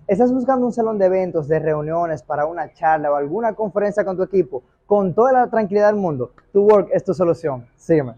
¿Estás buscando un salón de eventos, de reuniones, para una charla o alguna conferencia con tu equipo con toda la tranquilidad del mundo? TwoWork es tu solución. Sígueme.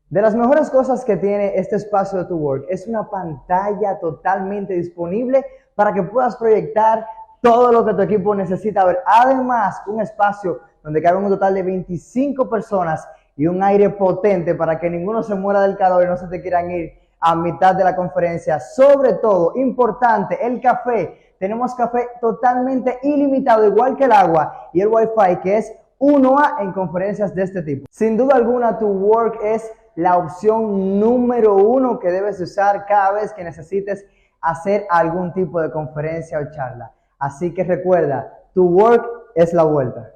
De las mejores cosas que tiene este espacio de TwoWork es una pantalla totalmente disponible para que puedas proyectar todo lo que tu equipo necesita ver. Además, un espacio donde caben un total de 25 personas y un aire potente para que ninguno se muera del calor y no se te quieran ir a mitad de la conferencia. Sobre todo, importante, el café. Tenemos café totalmente ilimitado, igual que el agua y el Wi-Fi, que es 1A en conferencias de este tipo. Sin duda alguna, TwoWork es la opción número 1 que debes usar cada vez que necesites hacer algún tipo de conferencia o charla. Así que recuerda, TwoWork es la vuelta.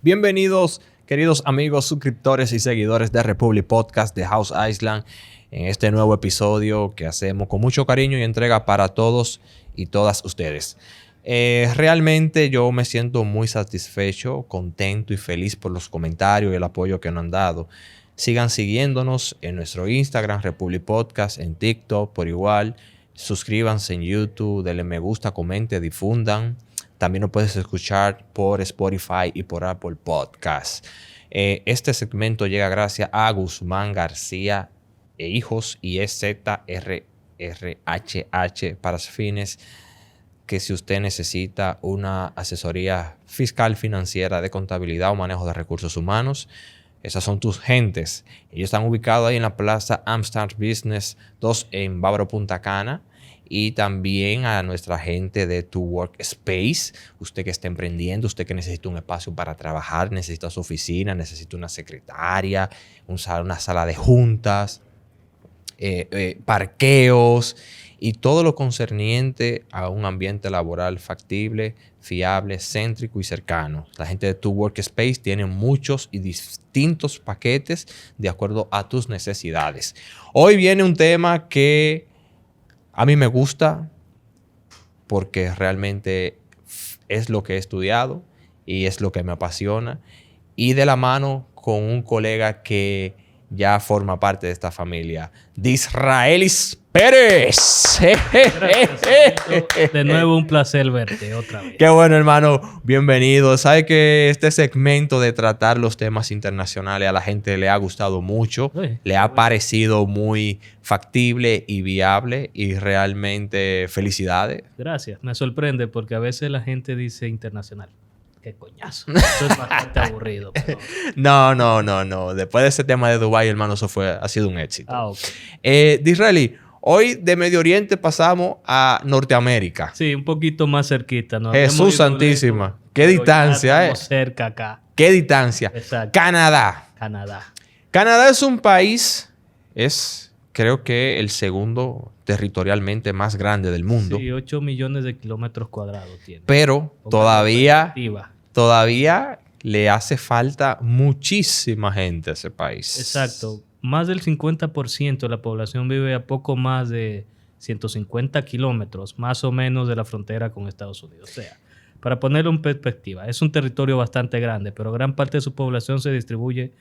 Bienvenidos, queridos amigos, suscriptores y seguidores de Republic Podcast de House Island, en este nuevo episodio que hacemos con mucho cariño y entrega para todos y todas ustedes. Realmente yo me siento muy satisfecho, contento y feliz por los comentarios y el apoyo que nos han dado. Sigan siguiéndonos en nuestro Instagram, Republic Podcast, en TikTok por igual. Suscríbanse en YouTube, denle me gusta, comenten, difundan. También nos puedes escuchar por Spotify y por Apple Podcasts. Este segmento llega gracias a Guzmán García e Hijos y ZRRHH para fines que si usted necesita una asesoría fiscal, financiera, de contabilidad o manejo de recursos humanos, esas son tus gentes. Ellos están ubicados ahí en la Plaza Amsterdam Business 2 en Bávaro, Punta Cana. Y también a nuestra gente de TwoWork Space. Usted que está emprendiendo, usted que necesita un espacio para trabajar, necesita su oficina, necesita una secretaria, una sala de juntas, parqueos y todo lo concerniente a un ambiente laboral factible, fiable, céntrico y cercano. La gente de TwoWork Space tiene muchos y distintos paquetes de acuerdo a tus necesidades. Hoy viene un tema que a mí me gusta porque realmente es lo que he estudiado y es lo que me apasiona. Y de la mano con un colega que ya forma parte de esta familia, Disraelis Pérez. De nuevo un placer verte otra vez. Qué bueno, hermano. Bienvenido. Sabe que este segmento de tratar los temas internacionales a la gente le ha gustado mucho. Le ha parecido muy factible y viable y realmente felicidades. Gracias. Me sorprende porque a veces la gente dice internacional. ¡Qué coñazo! Eso es bastante aburrido. Pero... No. Después de ese tema de Dubái, hermano, ha sido un éxito. Okay. Disraeli, hoy de Medio Oriente pasamos a Norteamérica. Sí, un poquito más cerquita, ¿no? Jesús santísima. Lejos, Qué distancia, estamos cerca acá. Qué distancia. Exacto. Canadá. Canadá es un país, creo que el segundo territorialmente más grande del mundo. Sí, 8 millones de kilómetros cuadrados tiene. Pero todavía le hace falta muchísima gente a ese país. Exacto. Más del 50% de la población vive a poco más de 150 kilómetros, más o menos, de la frontera con Estados Unidos. O sea, para ponerlo en perspectiva, es un territorio bastante grande, pero gran parte de su población se distribuye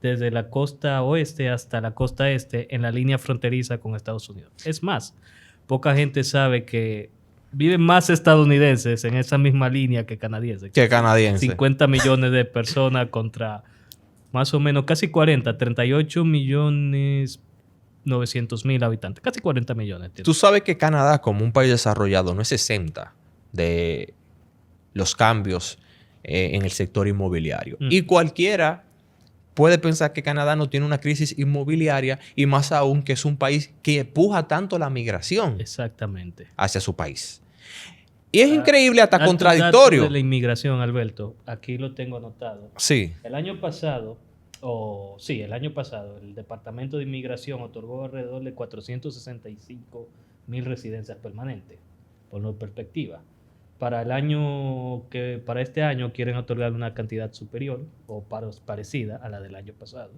desde la costa oeste hasta la costa este en la línea fronteriza con Estados Unidos. Es más, poca gente sabe que viven más estadounidenses en esa misma línea que canadienses. 50 millones de personas contra más o menos casi 38 millones 900 mil habitantes. Casi 40 millones. Tú sabes que Canadá, como un país desarrollado, no es exenta de los cambios en el sector inmobiliario. Y cualquiera puede pensar que Canadá no tiene una crisis inmobiliaria y más aún que es un país que empuja tanto la migración. Exactamente. Hacia su país. Y es increíble, hasta contradictorio. De la inmigración, Alberto, aquí lo tengo anotado. Sí. El año pasado, el Departamento de Inmigración otorgó alrededor de 465,000 residencias permanentes, por no perspectiva. Para este año quieren otorgar una cantidad superior o parecida a la del año pasado.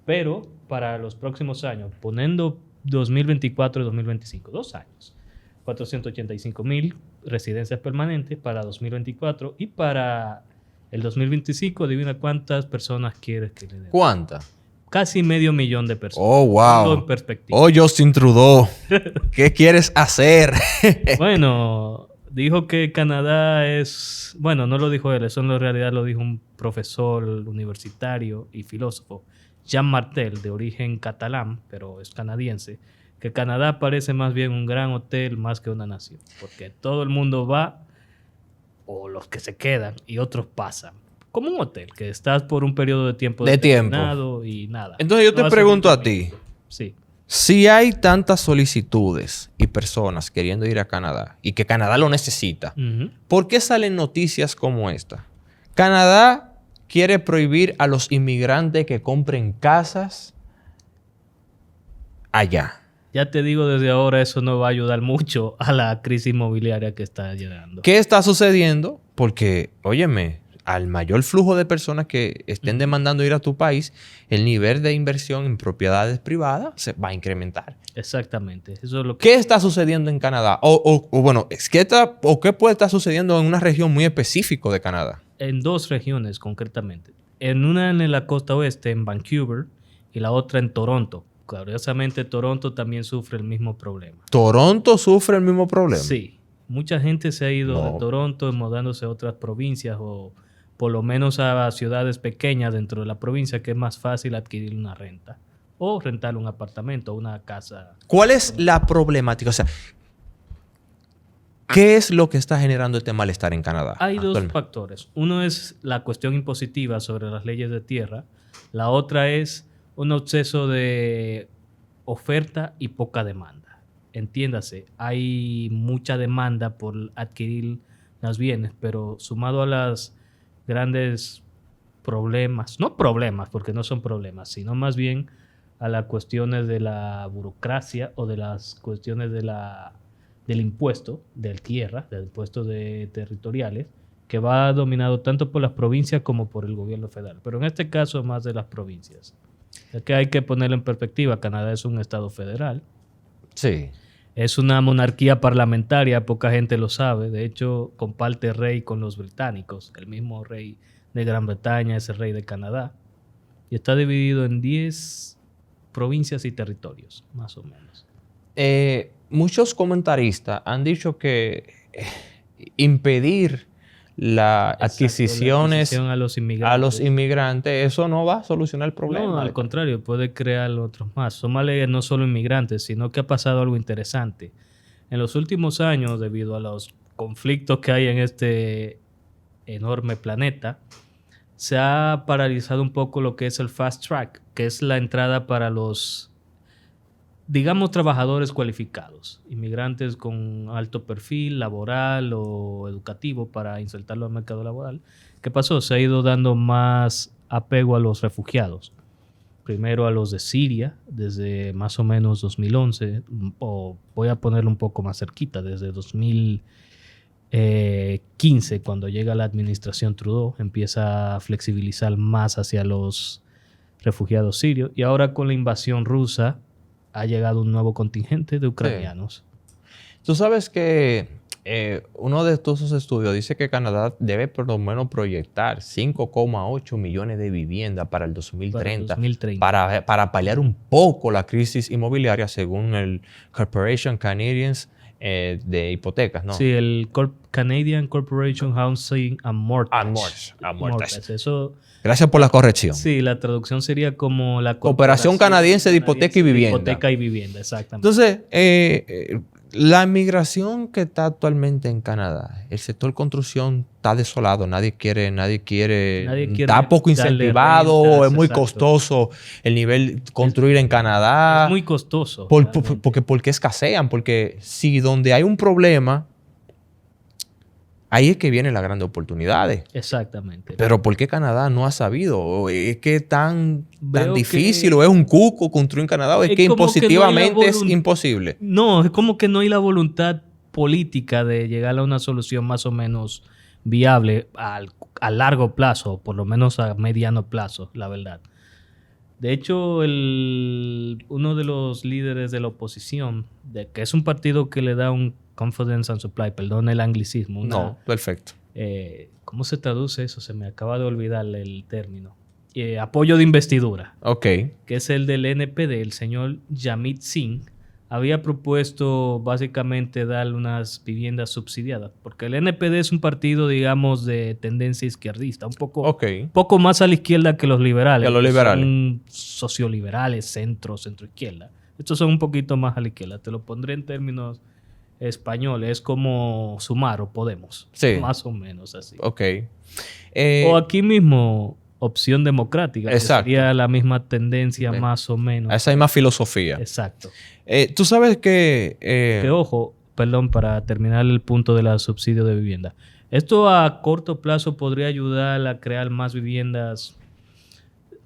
Pero para los próximos años, poniendo 2024 y 2025, 2 años, 485,000 residencias permanentes para 2024 y para el 2025, adivina cuántas personas quieres que le den. ¿Cuánta? Casi 500,000 de personas. Oh, Ponlo en wow. perspectiva. Oh, Justin Trudeau. ¿Qué quieres hacer? Bueno, dijo que Canadá es... Bueno, no lo dijo él, eso en realidad lo dijo un profesor universitario y filósofo, Jean Martel, de origen catalán, pero es canadiense, que Canadá parece más bien un gran hotel más que una nación, porque todo el mundo va, o los que se quedan, y otros pasan. Como un hotel, que estás por un periodo de tiempo De tiempo. determinado y nada. Entonces yo No te hace pregunto a movimiento. ti. Sí. Si hay tantas solicitudes y personas queriendo ir a Canadá y que Canadá lo necesita, Ujú. ¿por qué salen noticias como esta? Canadá quiere prohibir a los inmigrantes que compren casas allá. Ya te digo desde ahora, eso no va a ayudar mucho a la crisis inmobiliaria que está llegando. ¿Qué está sucediendo? Porque, óyeme, al mayor flujo de personas que estén demandando ir a tu país, el nivel de inversión en propiedades privadas se va a incrementar. Exactamente. Eso es lo que... ¿Qué está sucediendo en Canadá? Bueno, ¿qué puede estar sucediendo en una región muy específica de Canadá? En dos regiones concretamente. En una en la costa oeste, en Vancouver, y la otra en Toronto. Curiosamente, Toronto también sufre el mismo problema. ¿Toronto sufre el mismo problema? Sí. Mucha gente se ha ido No. de Toronto mudándose a otras provincias o por lo menos a ciudades pequeñas dentro de la provincia que es más fácil adquirir una renta o rentar un apartamento o una casa. ¿Cuál es la problemática? O sea, ¿qué es lo que está generando este malestar en Canadá? Hay dos actualmente? factores. Uno es la cuestión impositiva sobre las leyes de tierra. La otra es un exceso de oferta y poca demanda. Entiéndase, hay mucha demanda por adquirir los bienes, pero sumado a las grandes problemas, no problemas porque no son problemas, sino más bien a las cuestiones de la burocracia o de las cuestiones del impuesto de tierra, del impuesto de territoriales, que va dominado tanto por las provincias como por el gobierno federal. Pero en este caso más de las provincias. Es que hay que ponerlo en perspectiva. Canadá es un estado federal. Sí. Es una monarquía parlamentaria, poca gente lo sabe. De hecho, comparte rey con los británicos. El mismo rey de Gran Bretaña es el rey de Canadá. Y está dividido en 10 provincias y territorios, más o menos. Muchos comentaristas han dicho que impedir las Exacto, adquisiciones la adquisición a los inmigrantes, eso no va a solucionar el problema. No, al contrario, puede crear otros más. Somalia no solo inmigrantes, sino que ha pasado algo interesante. En los últimos años, debido a los conflictos que hay en este enorme planeta, se ha paralizado un poco lo que es el fast track, que es la entrada para los, digamos, trabajadores cualificados, inmigrantes con alto perfil laboral o educativo para insertarlo al mercado laboral. ¿Qué pasó? Se ha ido dando más apego a los refugiados. Primero a los de Siria, desde más o menos 2011, o voy a ponerlo un poco más cerquita, desde 2015, cuando llega la administración Trudeau, empieza a flexibilizar más hacia los refugiados sirios. Y ahora con la invasión rusa ha llegado un nuevo contingente de ucranianos. Tú sabes que uno de estos estudios dice que Canadá debe por lo menos proyectar 5,8 millones de viviendas para el 2030, para paliar un poco la crisis inmobiliaria según el Corporation Canadians de hipotecas, ¿no? Sí, el Canadian Corporation Housing and Mortgage. Mortgage. Eso, gracias por la corrección. sí, la traducción sería como la Cooperación Canadiense de Hipoteca y Vivienda. Hipoteca y vivienda, exactamente. Entonces, la inmigración que está actualmente en Canadá, el sector construcción está desolado, nadie quiere, está poco darle incentivado, rentas, es muy exacto. costoso el nivel construir en Canadá. Es muy costoso. Porque escasean, porque si donde hay un problema, ahí es que vienen las grandes oportunidades. Exactamente. Pero ¿por qué Canadá no ha sabido? ¿O es que es tan Veo difícil? que- ¿O es un cuco construir en Canadá? ¿O es Es que como que no hay la impositivamente es volun- imposible? No, es como que no hay la voluntad política de llegar a una solución más o menos viable a largo plazo, por lo menos a mediano plazo, la verdad. De hecho, uno de los líderes de la oposición, que es un partido que le da un Confidence and Supply, perdón el anglicismo. No, perfecto. ¿Cómo se traduce eso? Se me acaba de olvidar el término. Apoyo de investidura. Ok. Que es el del NPD, el señor Jamit Singh, había propuesto básicamente dar unas viviendas subsidiadas, porque el NPD es un partido, digamos, de tendencia izquierdista, un poco más a la izquierda que los liberales. Que los liberales. Son socioliberales, centro-izquierda. Estos son un poquito más a la izquierda. Te lo pondré en términos españoles. Es como Sumar o Podemos. Sí. Más o menos así. Ok. O aquí mismo... Opción Democrática, exacto. Que sería la misma tendencia más o menos. Esa misma filosofía. Exacto. Tú sabes que... Que ojo, perdón, para terminar el punto de la subsidio de vivienda. Esto a corto plazo podría ayudar a crear más viviendas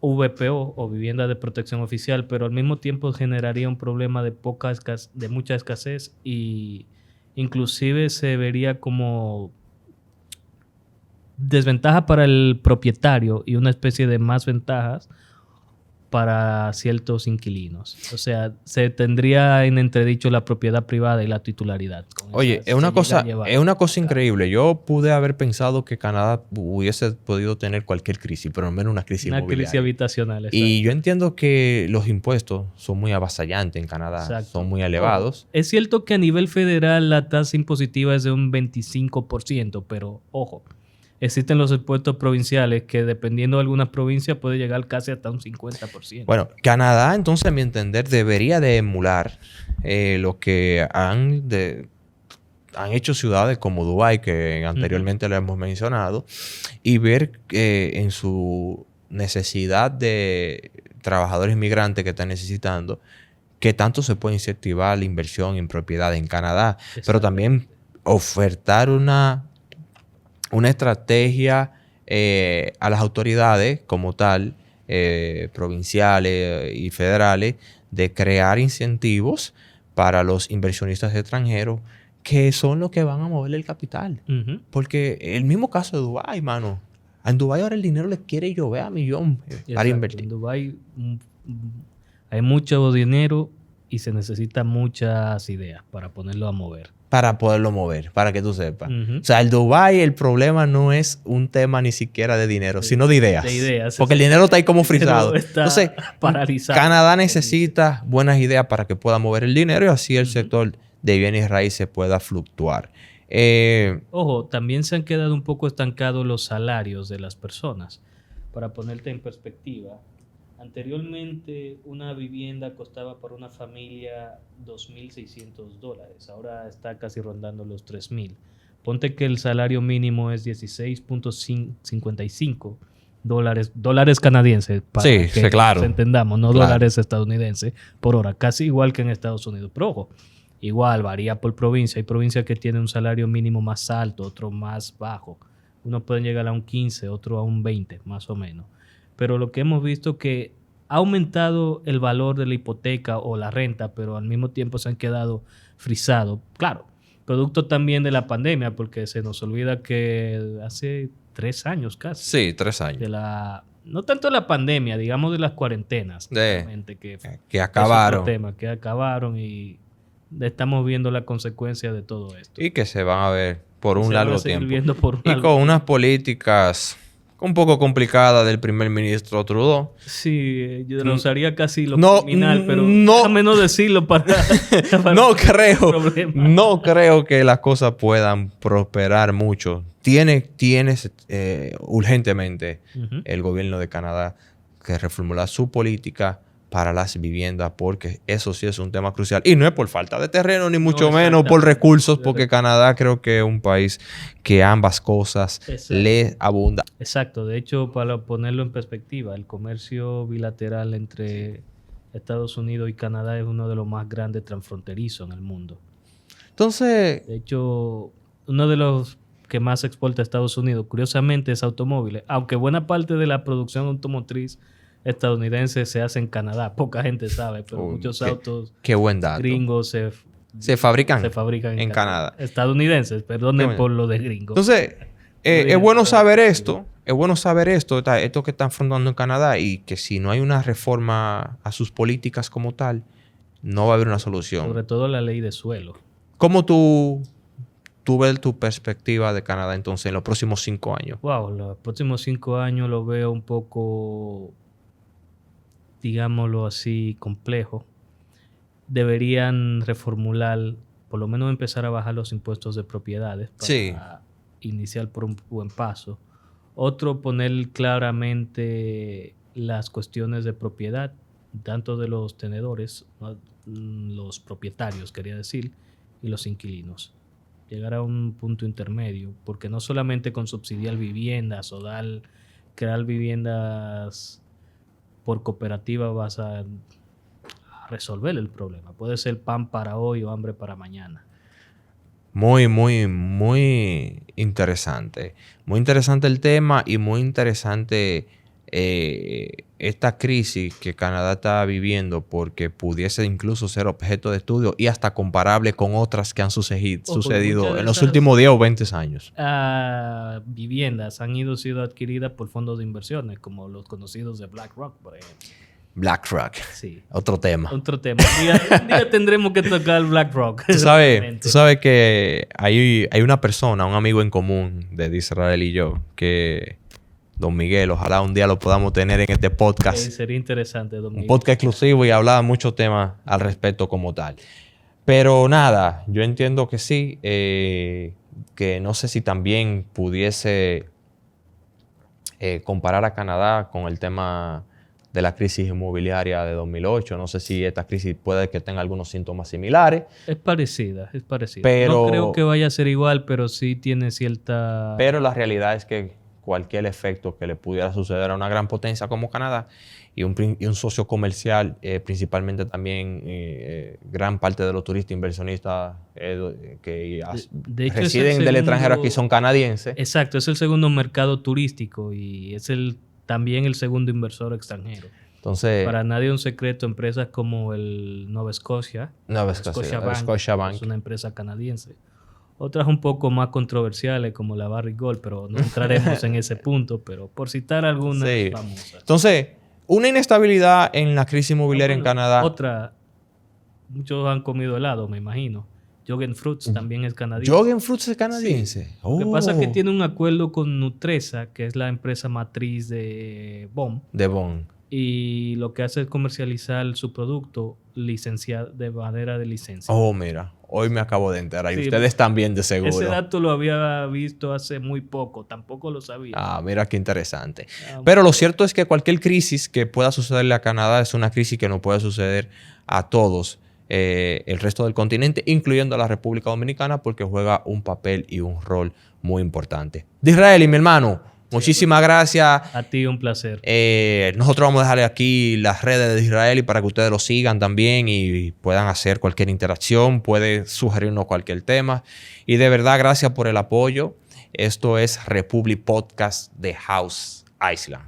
VPO o viviendas de protección oficial, pero al mismo tiempo generaría un problema de mucha escasez y inclusive se vería como... desventaja para el propietario y una especie de más ventajas para ciertos inquilinos. O sea, se tendría en entredicho la propiedad privada y la titularidad. Oye, es una cosa increíble. Yo pude haber pensado que Canadá hubiese podido tener cualquier crisis, pero al menos una crisis inmobiliaria. Crisis habitacional. Y yo entiendo que los impuestos son muy avasallantes en Canadá. Exacto. Son muy elevados. Es cierto que a nivel federal la tasa impositiva es de un 25%, pero ojo, existen los impuestos provinciales que dependiendo de algunas provincias puede llegar casi hasta un 50%. Bueno, Canadá, entonces, a mi entender, debería de emular lo que han hecho ciudades como Dubái, que anteriormente lo hemos mencionado, y ver en su necesidad de trabajadores migrantes que están necesitando, que tanto se puede incentivar la inversión en propiedad en Canadá, pero también ofertar una estrategia a las autoridades como tal, provinciales y federales, de crear incentivos para los inversionistas extranjeros que son los que van a mover el capital. Porque el mismo caso de Dubái, mano. En Dubái ahora el dinero le quiere llover a millón para invertir. En Dubái hay mucho dinero y se necesitan muchas ideas para ponerlo a mover. Para poderlo mover, para que tú sepas. O sea, el Dubái, el problema no es un tema ni siquiera de dinero, sino de ideas. De ideas. Porque el dinero está ahí como frisado. Entonces, paralizado. Canadá necesita buenas ideas para que pueda mover el dinero y así el sector de bienes raíces pueda fluctuar. Ojo, también se han quedado un poco estancados los salarios de las personas. Para ponerte en perspectiva, anteriormente una vivienda costaba para una familia $2,600. Ahora está casi rondando los $3,000. Ponte que el salario mínimo es $16.55 dólares canadienses. Para que claro. nos entendamos, no dólares estadounidenses por hora. Casi igual que en Estados Unidos. Pero ojo, igual varía por provincia. Hay provincias que tienen un salario mínimo más alto, otro más bajo. Uno puede llegar a un 15, otro a un 20, más o menos. Pero lo que hemos visto que ha aumentado el valor de la hipoteca o la renta, pero al mismo tiempo se han quedado frisados. Claro, producto también de la pandemia, porque se nos olvida que hace 3 años casi. Sí, 3 años. No tanto de la pandemia, digamos de las cuarentenas. Que acabaron. Que acabaron y estamos viendo la consecuencia de todo esto. Y que se van a ver por un largo tiempo. Y con unas políticas un poco complicada del primer ministro Trudeau. Sí, yo lo usaría casi lo criminal, pero déjame no decirlo para no creo que las cosas puedan prosperar mucho. Tiene urgentemente el gobierno de Canadá que reformular su política para las viviendas, porque eso sí es un tema crucial. Y no es por falta de terreno, ni mucho menos por recursos, porque Canadá creo que es un país que ambas cosas le abunda. Exacto. De hecho, para ponerlo en perspectiva, el comercio bilateral entre Estados Unidos y Canadá es uno de los más grandes transfronterizos en el mundo. Entonces... De hecho, uno de los que más exporta a Estados Unidos, curiosamente, es automóviles. Aunque buena parte de la producción automotriz estadounidense se hace en Canadá. Poca gente sabe, pero muchos autos gringos se fabrican en Canadá. Estadounidenses, perdonen por lo de gringos. Entonces, es bueno saber esto. Es bueno saber esto que están fundando en Canadá, y que si no hay una reforma a sus políticas como tal, no va a haber una solución. Sobre todo la ley de suelo. ¿Cómo tú ves tu perspectiva de Canadá entonces en los próximos 5 años? Wow, los próximos 5 años lo veo un poco, digámoslo así, complejo. Deberían reformular, por lo menos empezar a bajar los impuestos de propiedades para Sí. iniciar por un buen paso. Otro, poner claramente las cuestiones de propiedad, tanto de los tenedores, ¿no? Los propietarios, quería decir, y los inquilinos. Llegar a un punto intermedio, porque no solamente con subsidiar viviendas o crear viviendas por cooperativa vas a resolver el problema. Puede ser pan para hoy o hambre para mañana. Muy, muy, muy interesante. Muy interesante el tema y muy interesante esta crisis que Canadá está viviendo, porque pudiese incluso ser objeto de estudio y hasta comparable con otras que han sucedido en los últimos 10 o 20 años. Viviendas han sido adquiridas por fondos de inversiones, como los conocidos de BlackRock, por ejemplo. BlackRock. Sí. Otro tema. Otro tema. Un día tendremos que tocar BlackRock. Tú sabes que hay una persona, un amigo en común de Israel y yo, que Don Miguel, ojalá un día lo podamos tener en este podcast. Sería interesante, Don Miguel. Un podcast exclusivo y hablar muchos temas al respecto como tal. Pero nada, yo entiendo que sí, que no sé si también pudiese comparar a Canadá con el tema de la crisis inmobiliaria de 2008. No sé si esta crisis puede que tenga algunos síntomas similares. Es parecida, es parecida. Pero, no creo que vaya a ser igual, pero sí tiene cierta... Pero la realidad es que cualquier efecto que le pudiera suceder a una gran potencia como Canadá y un socio comercial, principalmente también gran parte de los turistas inversionistas que de hecho, residen del extranjero aquí son canadienses. Exacto, es el segundo mercado turístico y es también el segundo inversor extranjero. Entonces, para nadie es un secreto, empresas como el Nova Scotia Scotiabank es una empresa canadiense. Otras un poco más controversiales como la Barrick Gold, pero no entraremos en ese punto, pero por citar algunas famosas. Entonces, una inestabilidad en la crisis inmobiliaria en Canadá. Otra, muchos han comido helado, me imagino. Jorgen Fruits también es canadiense. ¿Jorgen Fruits es canadiense? Sí. Lo que pasa es que tiene un acuerdo con Nutresa, que es la empresa matriz de BOM. De BOM. Y lo que hace es comercializar su producto licenciado de manera de licencia. Oh, mira, hoy me acabo de enterar. Y ustedes también, de seguro. Ese dato lo había visto hace muy poco, tampoco lo sabía. Ah, mira qué interesante. Pero lo cierto es que cualquier crisis que pueda sucederle a Canadá es una crisis que no puede suceder a todos el resto del continente, incluyendo a la República Dominicana, porque juega un papel y un rol muy importante. De Israel y mi hermano, muchísimas gracias. A ti, un placer. Nosotros vamos a dejarle aquí las redes de Israel y para que ustedes lo sigan también y puedan hacer cualquier interacción, puede sugerirnos cualquier tema. Y de verdad, gracias por el apoyo. Esto es Republic Podcast de House Island.